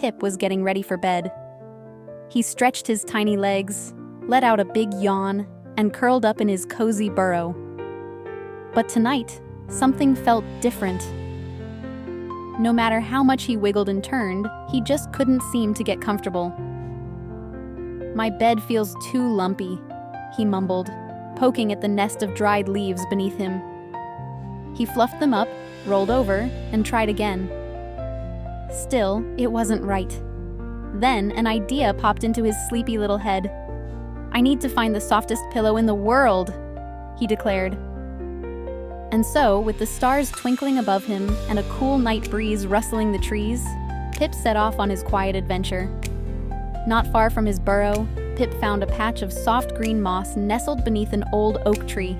Pip was getting ready for bed. He stretched his tiny legs, let out a big yawn, and curled up in his cozy burrow. But tonight, something felt different. No matter how much he wiggled and turned, he just couldn't seem to get comfortable. "My bed feels too lumpy," he mumbled, poking at the nest of dried leaves beneath him. He fluffed them up, rolled over, and tried again. Still, it wasn't right. Then an idea popped into his sleepy little head. "I need to find the softest pillow in the world," he declared. And so, with the stars twinkling above him and a cool night breeze rustling the trees, Pip set off on his quiet adventure. Not far from his burrow, Pip found a patch of soft green moss nestled beneath an old oak tree.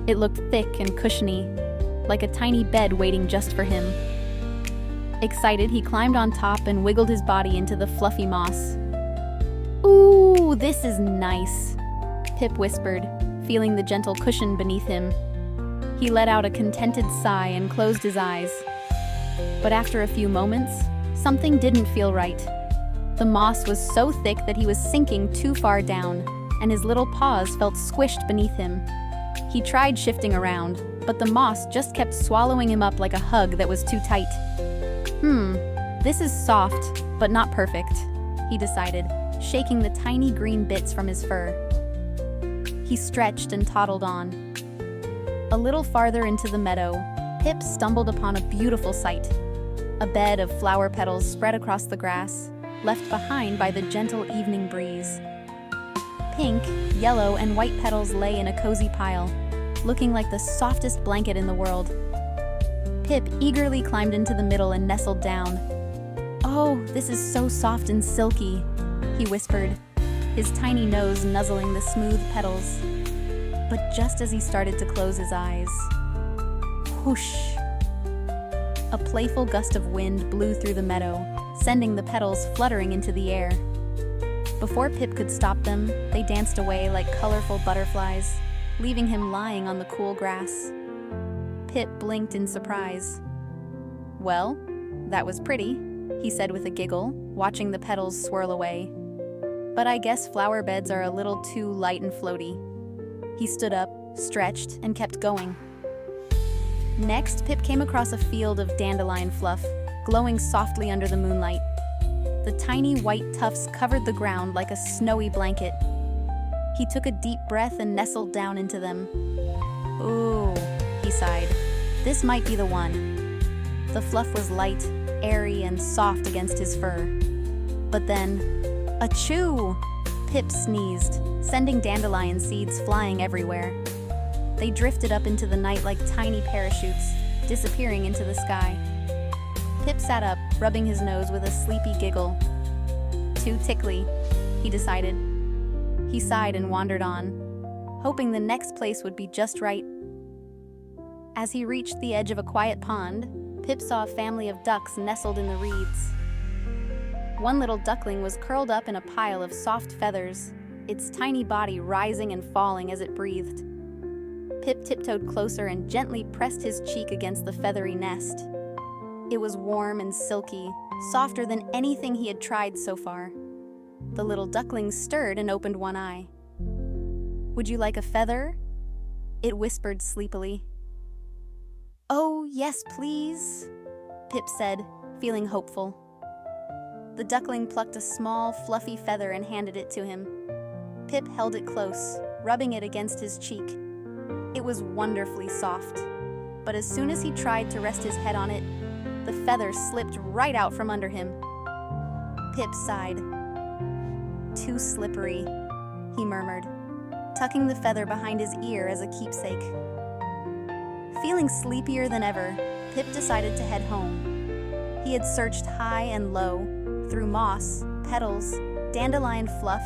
It looked thick and cushiony, like a tiny bed waiting just for him. Excited, he climbed on top and wiggled his body into the fluffy moss. "Ooh, this is nice," Pip whispered, feeling the gentle cushion beneath him. He let out a contented sigh and closed his eyes. But after a few moments, something didn't feel right. The moss was so thick that he was sinking too far down, and his little paws felt squished beneath him. He tried shifting around, but the moss just kept swallowing him up like a hug that was too tight. This is soft, but not perfect," he decided, shaking the tiny green bits from his fur. He stretched and toddled on. A little farther into the meadow, Pip stumbled upon a beautiful sight. A bed of flower petals spread across the grass, left behind by the gentle evening breeze. Pink, yellow, and white petals lay in a cozy pile, looking like the softest blanket in the world. Pip eagerly climbed into the middle and nestled down. "Oh, this is so soft and silky," he whispered, his tiny nose nuzzling the smooth petals. But just as he started to close his eyes, whoosh! A playful gust of wind blew through the meadow, sending the petals fluttering into the air. Before Pip could stop them, they danced away like colorful butterflies, leaving him lying on the cool grass. Pip blinked in surprise. "Well, that was pretty," he said with a giggle, watching the petals swirl away. "But I guess flower beds are a little too light and floaty." He stood up, stretched, and kept going. Next, Pip came across a field of dandelion fluff, glowing softly under the moonlight. The tiny white tufts covered the ground like a snowy blanket. He took a deep breath and nestled down into them. "Ooh," he sighed. "This might be the one." The fluff was light, airy, and soft against his fur. But then, achoo! Pip sneezed, sending dandelion seeds flying everywhere. They drifted up into the night like tiny parachutes, disappearing into the sky. Pip sat up, rubbing his nose with a sleepy giggle. "Too tickly," he decided. He sighed and wandered on, hoping the next place would be just right. As he reached the edge of a quiet pond, Pip saw a family of ducks nestled in the reeds. One little duckling was curled up in a pile of soft feathers, its tiny body rising and falling as it breathed. Pip tiptoed closer and gently pressed his cheek against the feathery nest. It was warm and silky, softer than anything he had tried so far. The little duckling stirred and opened one eye. "Would you like a feather?" it whispered sleepily. "Oh, yes, please," Pip said, feeling hopeful. The duckling plucked a small, fluffy feather and handed it to him. Pip held it close, rubbing it against his cheek. It was wonderfully soft, but as soon as he tried to rest his head on it, the feather slipped right out from under him. Pip sighed. "Too slippery," he murmured, tucking the feather behind his ear as a keepsake. Feeling sleepier than ever, Pip decided to head home. He had searched high and low, through moss, petals, dandelion fluff,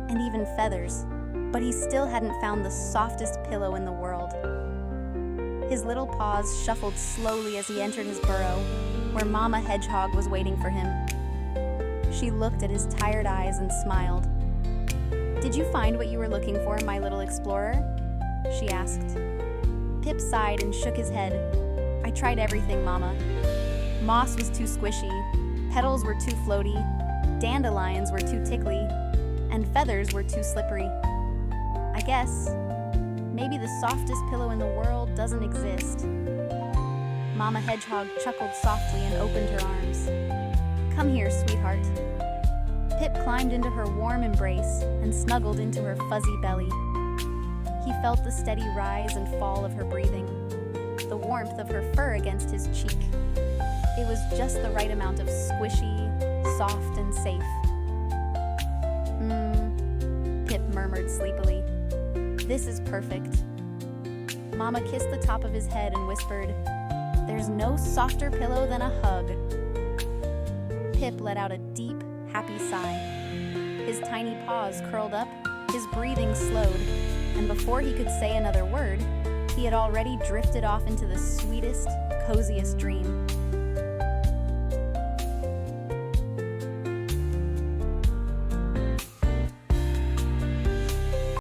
and even feathers, but he still hadn't found the softest pillow in the world. His little paws shuffled slowly as he entered his burrow, where Mama Hedgehog was waiting for him. She looked at his tired eyes and smiled. "Did you find what you were looking for, my little explorer?" she asked. Pip sighed and shook his head. "I tried everything, Mama. Moss was too squishy, Petals were too floaty, dandelions were too tickly, and feathers were too slippery. I guess maybe the softest pillow in the world doesn't exist. Mama Hedgehog chuckled softly and opened her arms. "Come here, sweetheart." Pip climbed into her warm embrace and snuggled into her fuzzy belly. He felt the steady rise and fall of her breathing, the warmth of her fur against his cheek. It was just the right amount of squishy, soft, and safe. Pip murmured sleepily. "This is perfect." Mama kissed the top of his head and whispered, "There's no softer pillow than a hug." Pip let out a deep, happy sigh. His tiny paws curled up, his breathing slowed, and before he could say another word, he had already drifted off into the sweetest, coziest dream.